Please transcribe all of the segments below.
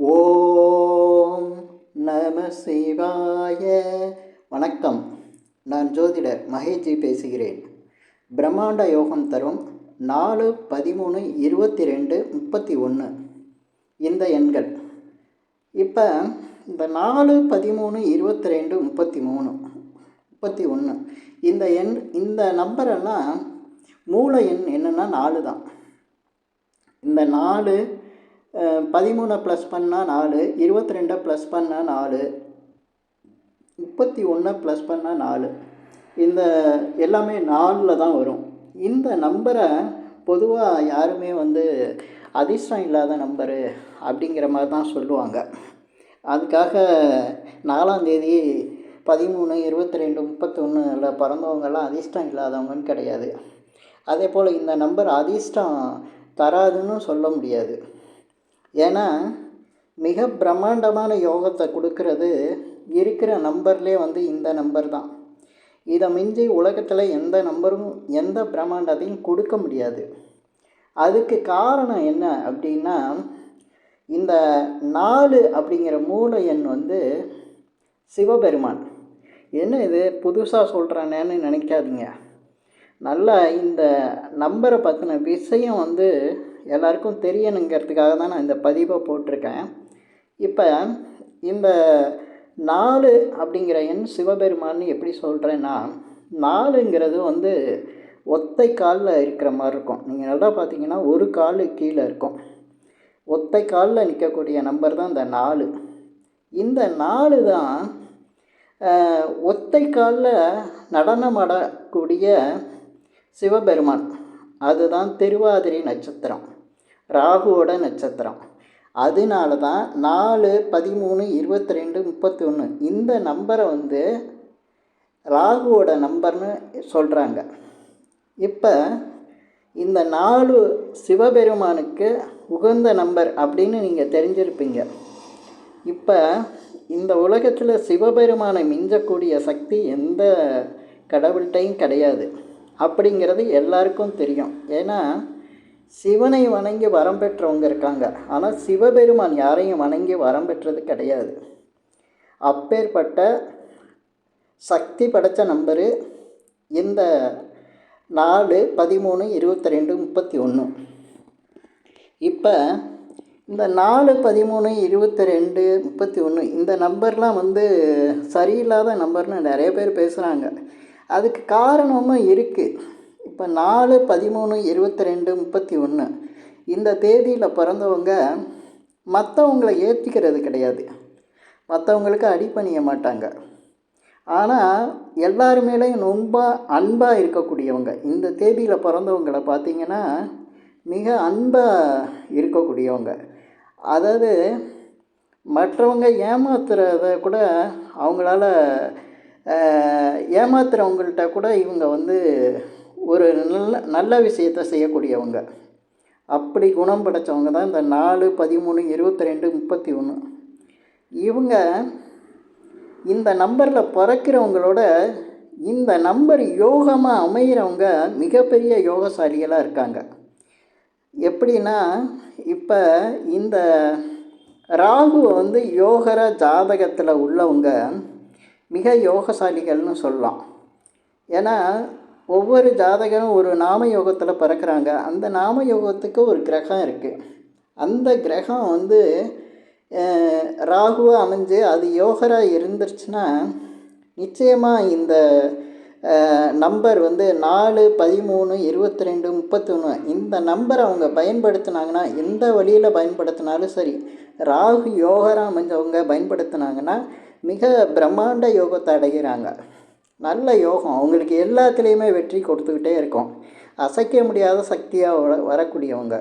ஓம் நம சிவாய. வணக்கம். நான் ஜோதிடர் மகேஜி பேசுகிறேன். பிரம்மாண்ட யோகம் தரும் 4, 13, 22, 31 இந்த எண்கள். இப்போ இந்த 4, 13, 22, 33, 31 இந்த நம்பரெல்லாம் மூல எண் என்னென்னா 4 தான். இந்த 4 13 ப்ளஸ் பண்ணால் 4, 22 ப்ளஸ் பண்ணால் 4, 31 ப்ளஸ் பண்ணால் 4. இந்த எல்லாமே 4ல் தான் வரும். இந்த நம்பரை பொதுவாக யாருமே அதிர்ஷ்டம் இல்லாத நம்பரு அப்படிங்கிற மாதிரி தான் சொல்லுவாங்க. அதுக்காக 4ஆம் தேதி 13, 22, 31 பிறந்தவங்கெல்லாம் அதிர்ஷ்டம் இல்லாதவங்கன்னு கிடையாது. அதே போல் இந்த நம்பர் அதிர்ஷ்டம் தராதுன்னு சொல்ல முடியாது. ஏன்னா மிக பிரம்மாண்டமான யோகத்தை கொடுக்கறது இருக்கிற நம்பர்லேயே இந்த நம்பர் தான். இதை மிஞ்சி உலகத்தில் எந்த நம்பரும் எந்த பிரம்மாண்டத்தையும் கொடுக்க முடியாது. அதுக்கு காரணம் என்ன அப்படின்னா, இந்த 4 அப்படிங்கிற மூல எண் சிவபெருமான். என்ன இது புதுசாக சொல்கிறேன்னு நினைக்காதீங்க. நல்லா இந்த நம்பரை பற்றின விஷயம் எல்லாருக்கும் தெரியணுங்கிறதுக்காக தான் நான் இந்த பதிவை போட்டிருக்கேன். இப்போ இந்த 4 அப்படிங்கிற எண் சிவபெருமான்னு எப்படி சொல்கிறேன்னா, 4ங்கிறது ஒத்தை காலில் இருக்கிற மாதிரி இருக்கும். நீங்கள் நல்லா பார்த்தீங்கன்னா ஒரு கால் கீழே இருக்கும். ஒத்தை காலில் நிற்கக்கூடிய நம்பர் தான் இந்த 4. இந்த 4 தான் ஒத்தை காலில் நடனமாடக்கூடிய சிவபெருமான். அதுதான் திருவாதிரை நட்சத்திரம், ராகுவோட நட்சத்திரம். அதனால தான் 4, 13, 22, 31 இந்த நம்பரை ராகுவோட நம்பர்னு சொல்கிறாங்க. இப்போ இந்த 4 சிவபெருமானுக்கு உகந்த நம்பர் அப்படின்னு நீங்கள் தெரிஞ்சிருப்பீங்க. இப்போ இந்த உலகத்தில் சிவபெருமானை மிஞ்சக்கூடிய சக்தி எந்த கடவுள்கிட்டையும் கிடையாது அப்படிங்கிறது எல்லாருக்கும் தெரியும். ஏன்னா சிவனை வணங்கி வரம் பெற்றவங்க இருக்காங்க, ஆனால் சிவபெருமான் யாரையும் வணங்கி வரம் பெற்றது கிடையாது. அப்பேற்பட்ட சக்தி படைத்த நம்பரு இந்த 4, 13, 22, 31. இப்போ இந்த 4, 13, 22, 31 இந்த நம்பர்லாம் சரியில்லாத நம்பர்னு நிறைய பேர் பேசுகிறாங்க. அதுக்கு காரணமும் இருக்குது. இப்போ 4, 13, 22, 31 இந்த தேதியில் பிறந்தவங்க மற்றவங்களை ஏற்றிக்கிறது கிடையாது, மற்றவங்களுக்கு அடிபணிய மாட்டாங்க. ஆனால் எல்லாருமேலேயும் ரொம்ப அன்பாக இருக்கக்கூடியவங்க. இந்த தேதியில் பிறந்தவங்களை பார்த்திங்கன்னா மிக அன்பாக இருக்கக்கூடியவங்க. அதாவது மற்றவங்க ஏமாத்துறத கூட அவங்களால ஏமாத்துறவங்கள்ட்ட கூட இவங்க ஒரு நல்ல விஷயத்தை செய்யக்கூடியவங்க. அப்படி குணம் படைத்தவங்க தான் இந்த 4, 13, 22, 31. இவங்க இந்த நம்பரில் பிறக்கிறவங்களோட இந்த நம்பர் யோகமாக அமைகிறவங்க மிகப்பெரிய யோகசாலிகளாக இருக்காங்க. எப்படின்னா, இப்போ இந்த ராகு யோகர ஜாதகத்தில் உள்ளவங்க மிக யோகசாலிகள்னு சொல்லலாம். ஏன்னா ஒவ்வொரு ஜாதகரும் ஒரு நாம யோகத்தில் பிறக்கிறாங்க. அந்த நாம யோகத்துக்கு ஒரு கிரகம் இருக்குது. அந்த கிரகம் ராகுவாக அமைஞ்சு அது யோகராக இருந்துருச்சுன்னா நிச்சயமாக இந்த நம்பர் 4, 13, 22, 31 இந்த நம்பரை அவங்க பயன்படுத்தினாங்கன்னா, எந்த வழியில் பயன்படுத்தினாலும் சரி, ராகு யோகராக அமைஞ்சவங்க பயன்படுத்தினாங்கன்னா மிக பிரம்மாண்ட யோகத்தை அடைகிறாங்க. நல்ல யோகம் அவங்களுக்கு எல்லாத்துலேயுமே வெற்றி கொடுத்துக்கிட்டே இருக்கும். அசைக்க முடியாத சக்தியாக வரக்கூடியவங்க.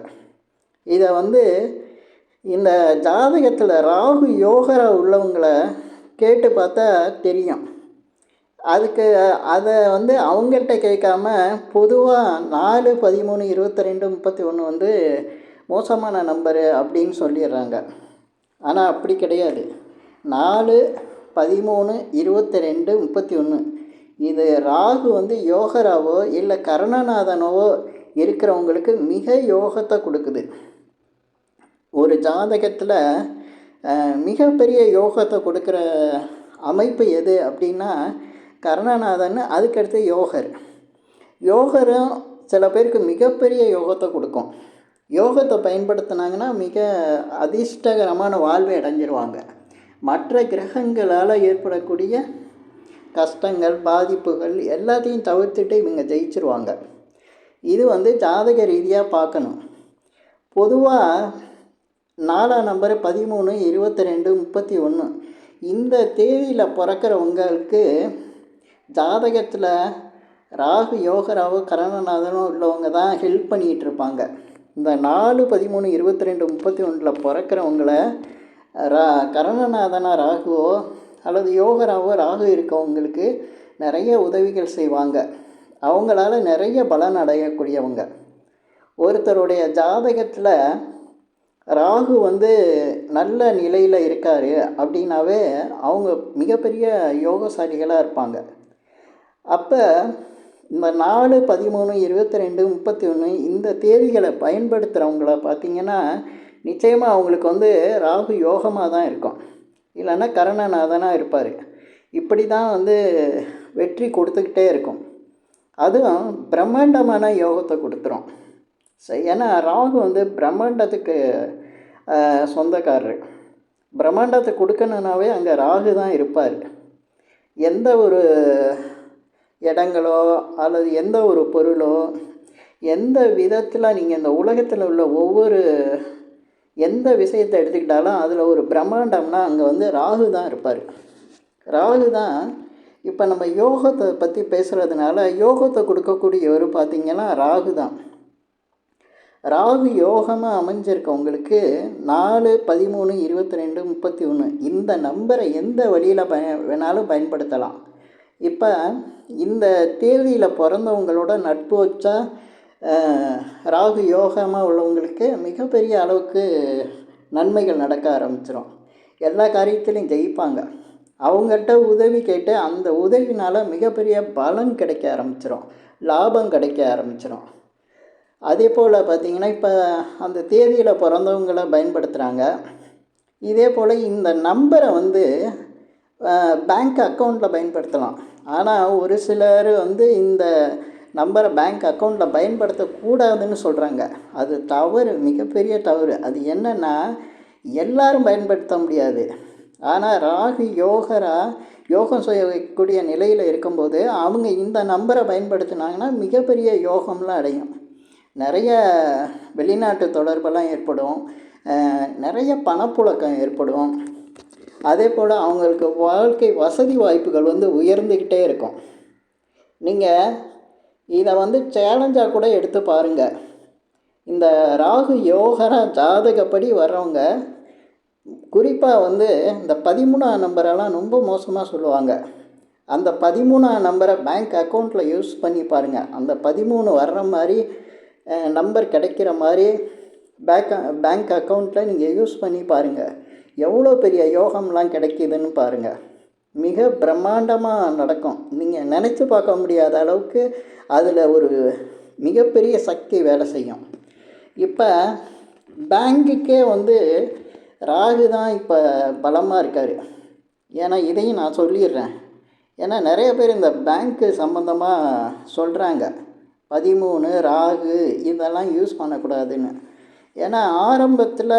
இதை இந்த ஜாதகத்தில் ராகு யோகரா உள்ளவங்களை கேட்டு பார்த்தா தெரியும். அதுக்கு அதை அவங்கள்ட்ட கேட்காம பொதுவாக 4, 13, 22, 31 மோசமான நம்பரு அப்படின்னு சொல்லிடுறாங்க. ஆனால் அப்படி கிடையாது. 4, 13, 22, 31 இது ராகு யோகராவோ இல்லை கரணநாதனவோ இருக்கிறவங்களுக்கு மிக யோகத்தை கொடுக்குது. ஒரு ஜாதகத்தில் மிகப்பெரிய யோகத்தை கொடுக்குற அமைப்பு எது அப்படின்னா கரணநாதன், அதுக்கடுத்து யோகர். யோகரும் சில பேருக்கு மிகப்பெரிய யோகத்தை கொடுக்கும். யோகத்தை பயன்படுத்தினாங்கன்னா மிக அதிர்ஷ்டகரமான வாழ்வை அடைஞ்சிருவாங்க. மற்ற கிரகங்களால் ஏற்படக்கூடிய கஷ்டங்கள், பாதிப்புகள் எல்லாத்தையும் தவிர்த்துட்டு இவங்க ஜெயிச்சிருவாங்க. இது ஜாதக ரீதியாக பார்க்கணும். பொதுவாக 4ஆம் நம்பர் 13, 22, 31 இந்த தேதியில் பிறக்கிறவங்களுக்கு ஜாதகத்தில் ராகு, யோகராவோ, கரணநாதனோ உள்ளவங்க தான் ஹெல்ப் பண்ணிகிட்ருப்பாங்க. இந்த 4, 13, 22, 31 பிறக்கிறவங்கள கரணநாதனா ராகுவோ அல்லது யோகராவோ ராகு இருக்கவங்களுக்கு நிறைய உதவிகள் செய்வாங்க. அவங்களால நிறைய பலன் அடையக்கூடியவங்க. ஒருத்தருடைய ஜாதகத்தில் ராகு நல்ல நிலையில் இருக்கார் அப்படின்னாவே அவங்க மிகப்பெரிய யோகசாலிகளாக இருப்பாங்க. அப்போ இந்த 4, 13, 22, 31 இந்த தேதிகளை பயன்படுத்துகிறவங்கள பார்த்திங்கன்னா நிச்சயமாக அவங்களுக்கு ராகு யோகமாக தான் இருக்கும், இல்லைன்னா கரணநாதனாக இருப்பார். இப்படி தான் வெற்றி கொடுத்துக்கிட்டே இருக்கும். அதுவும் பிரம்மாண்டமான யோகத்தை கொடுத்துரும். ஏன்னா ராகு பிரம்மாண்டத்துக்கு சொந்தக்காரர். பிரம்மாண்டத்தை கொடுக்கணுன்னாவே அங்கே ராகு தான் இருப்பார். எந்த ஒரு இடங்களோ அல்லது எந்த ஒரு பொருளோ எந்த விதத்தில் நீங்கள் இந்த உலகத்தில் உள்ள ஒவ்வொரு எந்த விஷயத்தை எடுத்துக்கிட்டாலும் அதில் ஒரு பிரம்மாண்டம்னா அங்கே ராகு தான் இருப்பார். ராகு தான். இப்போ நம்ம யோகத்தை பற்றி பேசுகிறதுனால யோகத்தை கொடுக்கக்கூடியவர் பார்த்திங்கன்னா ராகு தான். ராகு யோகமாக அமைஞ்சிருக்கவங்களுக்கு 4, 13, 22, 31 இந்த நம்பரை எந்த வழியில் வேணாலும் பயன்படுத்தலாம். இப்போ இந்த தேதியில் பிறந்தவங்களோட நட்பு வச்சா ராகு யோகமாக உள்ளவங்களுக்கு மிகப்பெரிய அளவுக்கு நன்மைகள் நடக்க ஆரம்பிச்சிடும். எல்லா காரியத்திலையும் ஜெயிப்பாங்க. அவங்கள்ட்ட உதவி கேட்டு அந்த உதவினால் மிகப்பெரிய பலன் கிடைக்க ஆரம்பிச்சிடும், லாபம் கிடைக்க ஆரம்பிச்சிடும். அதே போல் பார்த்திங்கன்னா இப்போ அந்த தேதியில் பிறந்தவங்களை பயன்படுத்துகிறாங்க. இதே போல் இந்த நம்பரை பேங்க் அக்கௌண்ட்டில் பயன்படுத்தலாம். ஆனால் ஒரு சிலர் இந்த நம்பரை பேங்க் அக்கௌண்ட்டில் பயன்படுத்தக்கூடாதுன்னு சொல்கிறாங்க. அது தவறு, மிகப்பெரிய தவறு. அது என்னென்னா எல்லாரும் பயன்படுத்த முடியாது. ஆனால் ராகு யோகம் செய்யக்கூடிய நிலையில் இருக்கும்போது அவங்க இந்த நம்பரை பயன்படுத்தினாங்கன்னா மிகப்பெரிய யோகம்லாம் அடையும். நிறைய வெளிநாட்டு தொடர்பெல்லாம் ஏற்படும், நிறைய பணப்புழக்கம் ஏற்படும். அதே போல் அவங்களுக்கு வாழ்க்கை வசதி வாய்ப்புகள் உயர்ந்துக்கிட்டே இருக்கும். நீங்கள் இதை சேலஞ்சாக கூட எடுத்து பாருங்கள். இந்த ராகு யோகரா ஜாதகப்படி வர்றவங்க குறிப்பாக இந்த 13ஆம் நம்பரெல்லாம் ரொம்ப மோசமாக சொல்லுவாங்க. அந்த 13ஆம் நம்பரை பேங்க் அக்கௌண்ட்டில் யூஸ் பண்ணி பாருங்கள். அந்த 13 வர்ற மாதிரி நம்பர் கிடைக்கிற மாதிரி பேங்க் அக்கௌண்ட்டில் நீங்கள் யூஸ் பண்ணி பாருங்கள். எவ்வளோ பெரிய யோகம்லாம் கிடைக்கிதுன்னு பாருங்கள். மிக பிரம்மாண்டமாக நடக்கும். நீங்கள் நினச்சி பார்க்க முடியாத அளவுக்கு அதில் ஒரு மிகப்பெரிய சக்தி வேலை செய்யும். இப்போ பேங்குக்கே ராகு தான் இப்போ பலமாக இருக்கார். ஏன்னா இதையும் நான் சொல்லிடுறேன். ஏன்னா நிறைய பேர் இந்த பேங்க்கு சம்மந்தமாக சொல்கிறாங்க 13 ராகு இதெல்லாம் யூஸ் பண்ணக்கூடாதுன்னு. ஏன்னா ஆரம்பத்தில்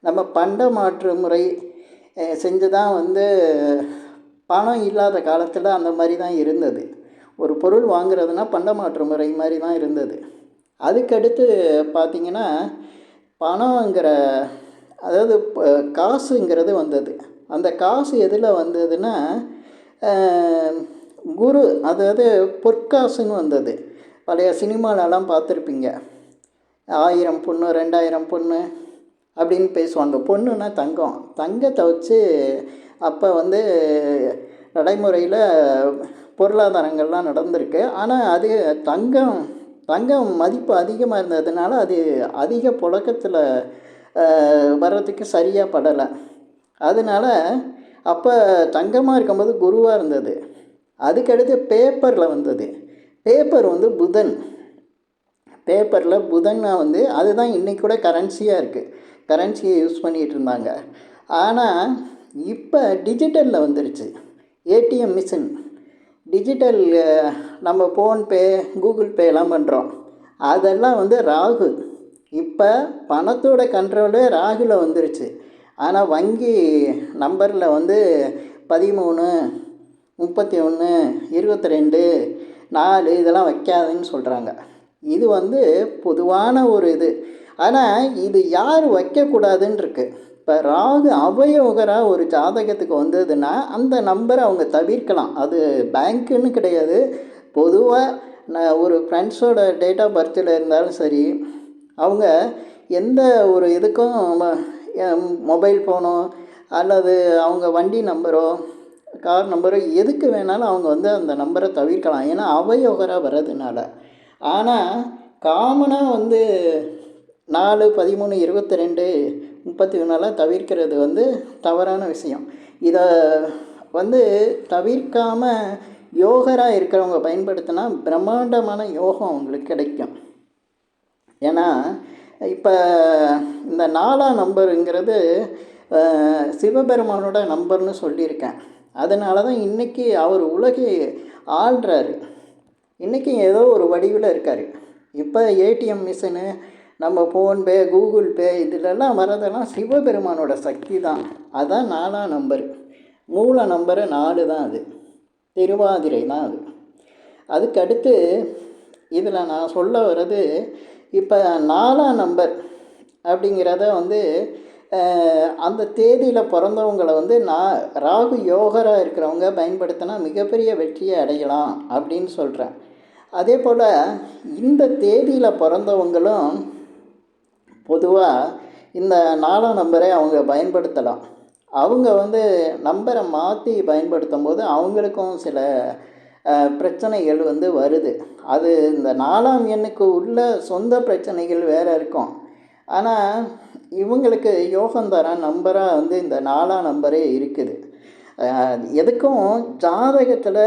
நம்ம பண்ட மாற்று முறை செஞ்சு தான் பணம் இல்லாத காலத்தில் அந்த மாதிரி தான் இருந்தது. ஒரு பொருள் வாங்குறதுனா பண்ட மாற்று முறை மாதிரி தான் இருந்தது. அதுக்கடுத்து பார்த்திங்கன்னா பணங்கிற அதாவது காசுங்கிறது வந்தது. அந்த காசு எதில் வந்ததுன்னா குரு, அதாவது பொற்காசுன்னு வந்தது. பழைய சினிமாலெல்லாம் பார்த்துருப்பீங்க. 1000 பொண்ணு 2000 பொண்ணு அப்படின்னு பேசுவாங்க. பொண்ணுன்னா தங்கம். தங்கத்தை வச்சு அப்போ நடைமுறையில் பொருளாதாரங்கள்லாம் நடந்திருக்கு. ஆனால் அது தங்கம் மதிப்பு அதிகமாக இருந்ததுனால அது அதிக புழக்கத்தில் வர்றதுக்கு சரியாக படலை. அதனால் அப்போ தங்கமாக இருக்கும்போது குருவாக இருந்தது. அதுக்கடுத்து பேப்பரில் வந்தது. பேப்பர் புதன். பேப்பரில் புதன்னா அதுதான் இன்றைக்கி கூட கரன்சியாக இருக்குது. கரன்சியை யூஸ் பண்ணிகிட்டு இருந்தாங்க. ஆனால் இப்போ டிஜிட்டலில் வந்துருச்சு. ஏடிஎம் மிஷின் டிஜிட்டல், நம்ம ஃபோன்பே கூகுள் பே எல்லாம் பண்ணுறோம். அதெல்லாம் வந்து ராகு. இப்போ பணத்தோட கண்ட்ரோலே ராகுல வந்துருச்சு. ஆனால் வங்கி நம்பரில் வந்து 13, 31, 22, 4 இதெல்லாம் வைக்காதுன்னு சொல்கிறாங்க. இது வந்து பொதுவான ஒரு இது. ஆனால் இது யார் வைக்கக்கூடாதுன்னு இருக்குது. இப்போ ராகு அவயோகராக ஒரு ஜாதகத்துக்கு வந்ததுன்னா அந்த நம்பரை அவங்க தவிர்க்கலாம். அது பேங்க்குன்னு கிடையாது. பொதுவாக ஒரு ஃப்ரெண்ட்ஸோட டேட் ஆஃப் பர்த்தில் இருந்தாலும் சரி, அவங்க எந்த ஒரு இதுக்கும் மொபைல் ஃபோனோ அல்லது அவங்க வண்டி நம்பரோ கார் நம்பரோ எதுக்கு வேணாலும் அவங்க வந்து அந்த நம்பரை தவிர்க்கலாம். ஏன்னா அவயோகராக வர்றதுனால. ஆனால் காமனாக வந்து 4, 13, 22, 34 தவிர்க்கிறது வந்து தவறான விஷயம். இதை வந்து தவிர்க்காமல் யோகராக இருக்கிறவங்க பயன்படுத்தினா பிரம்மாண்டமான யோகம் அவங்களுக்கு கிடைக்கும். ஏன்னா இப்போ இந்த 4ஆம் நம்பருங்கிறது சிவபெருமானோட நம்பர்னு சொல்லியிருக்கேன். அதனால தான் இன்றைக்கி அவர் உலகை ஆள்றாரு. இன்றைக்கி ஏதோ ஒரு வடிவில் இருக்கார். இப்போ ஏடிஎம் மிஷினு, நம்ம ஃபோன்பே கூகுள் பே இதிலெல்லாம் வரதெல்லாம் சிவபெருமானோட சக்தி தான். அதுதான் 4ஆம் நம்பரு. மூல நம்பரு 4 தான். அது திருவாதிரை தான். அதுக்கடுத்து இதில் நான் சொல்ல வர்றது, இப்போ 4ஆம் நம்பர் அப்படிங்கிறத வந்து அந்த தேதியில் பிறந்தவங்களை வந்து ராகு யோகராக இருக்கிறவங்க பயன்படுத்தினா மிகப்பெரிய வெற்றியை அடையலாம் அப்படின்னு சொல்கிறேன். அதே போல் இந்த தேதியில் பிறந்தவங்களும் பொதுவாக இந்த 4ஆம் நம்பரை அவங்க பயன்படுத்தலாம். அவங்க வந்து நம்பரை மாற்றி பயன்படுத்தும் போது அவங்களுக்கும் சில பிரச்சனைகள் வந்து வருது. அது இந்த 4ஆம் எண்ணுக்கு உள்ள சொந்த பிரச்சனைகள் வேறு இருக்கும். ஆனால் இவங்களுக்கு யோகம் தர நம்பராக வந்து இந்த 4ஆம் நம்பரே இருக்குது. எதுக்கும் ஜாதகத்தில்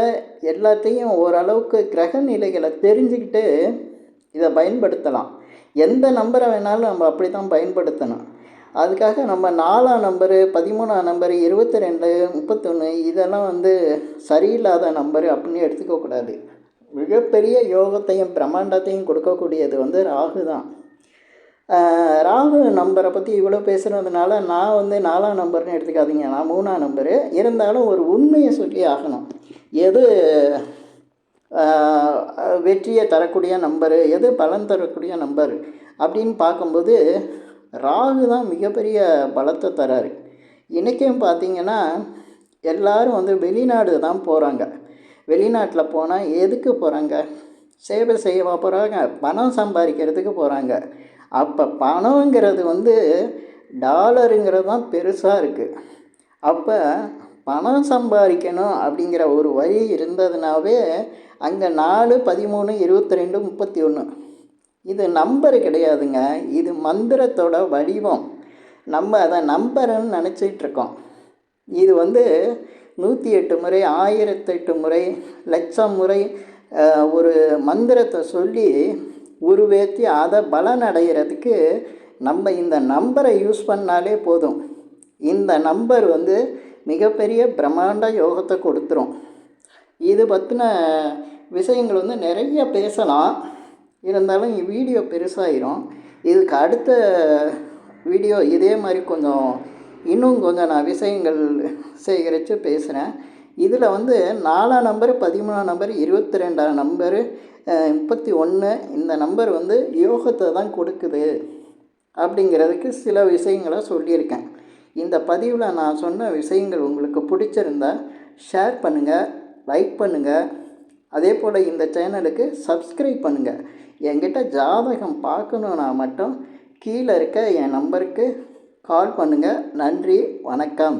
எல்லாத்தையும் ஓரளவுக்கு கிரக நிலைகளை தெரிஞ்சுக்கிட்டு இதை பயன்படுத்தலாம். எந்த நம்பரை வேணாலும் நம்ம அப்படி தான் பயன்படுத்தணும். அதுக்காக நம்ம 4ஆம் நம்பரு, 13ஆம் நம்பரு, 22, 31 இதெல்லாம் வந்து சரியில்லாத நம்பரு அப்படின்னு எடுத்துக்கக்கூடாது. மிகப்பெரிய யோகத்தையும் பிரம்மாண்டத்தையும் கொடுக்கக்கூடியது வந்து ராகு தான். ராகு நம்பரை பற்றி இவ்வளோ பேசுகிறதுனால நான் வந்து 4ஆம் நம்பர்னு எடுத்துக்காதீங்க, நான் 3ஆம் நம்பரு. இருந்தாலும் ஒரு உண்மையை சொல்லி ஆகணும். எது வெற்றியை தரக்கூடிய நம்பரு, எது பலன் தரக்கூடிய நம்பர் அப்படின்னு பார்க்கும்போது ராகு தான் மிகப்பெரிய பலத்தை தராரு. இன்றைக்கும் பார்த்திங்கன்னா எல்லோரும் வந்து வெளிநாடு தான் போகிறாங்க. வெளிநாட்டில் போனால் எதுக்கு போகிறாங்க? சேவை செய்யவா போகிறாங்க? பணம் சம்பாதிக்கிறதுக்கு போகிறாங்க. அப்போ பணங்கிறது வந்து டாலருங்கிறது தான் பெருசாக இருக்குது. அப்போ பணம் சம்பாதிக்கணும் அப்படிங்கிற ஒரு வழி இருந்ததுனாவே அங்கே 4, 13, 22, 31 இது நம்பரு கிடையாதுங்க. இது மந்திரத்தோட வடிவம். நம்ம அதை நம்பருன்னு நினச்சிட்ருக்கோம். இது வந்து 108 முறை, 1008 முறை, லட்சம் முறை ஒரு மந்திரத்தை சொல்லி உருவேற்றி அதை பலன் அடைகிறதுக்கு நம்ம இந்த நம்பரை யூஸ் பண்ணாலே போதும். இந்த நம்பர் வந்து மிகப்பெரிய பிரம்மாண்ட யோகத்தை கொடுத்துரும். இது பற்றின விஷயங்கள் வந்து நிறைய பேசலாம். இருந்தாலும் வீடியோ பெருசாகிடும். இதுக்கு அடுத்த வீடியோ இதே மாதிரி இன்னும் கொஞ்சம் நான் விஷயங்கள் சேகரித்து பேசுகிறேன். இதில் வந்து 4ஆம் நம்பரு, 13ஆம் நம்பரு, 22ஆம் நம்பரு, 31 இந்த நம்பர் வந்து யோகத்தை தான் கொடுக்குது அப்படிங்கிறதுக்கு சில விஷயங்களை சொல்லியிருக்கேன். இந்த பதிவில் நான் சொன்ன விஷயங்கள் உங்களுக்கு பிடிச்சிருந்தா ஷேர் பண்ணுங்கள், லைக் பண்ணுங்கள். அதே போல் இந்த சேனலுக்கு சப்ஸ்கிரைப் பண்ணுங்கள். என்கிட்ட ஜாதகம் பார்க்கணுன்னா மட்டும் கீழே இருக்க என் நம்பருக்கு கால் பண்ணுங்கள். நன்றி, வணக்கம்.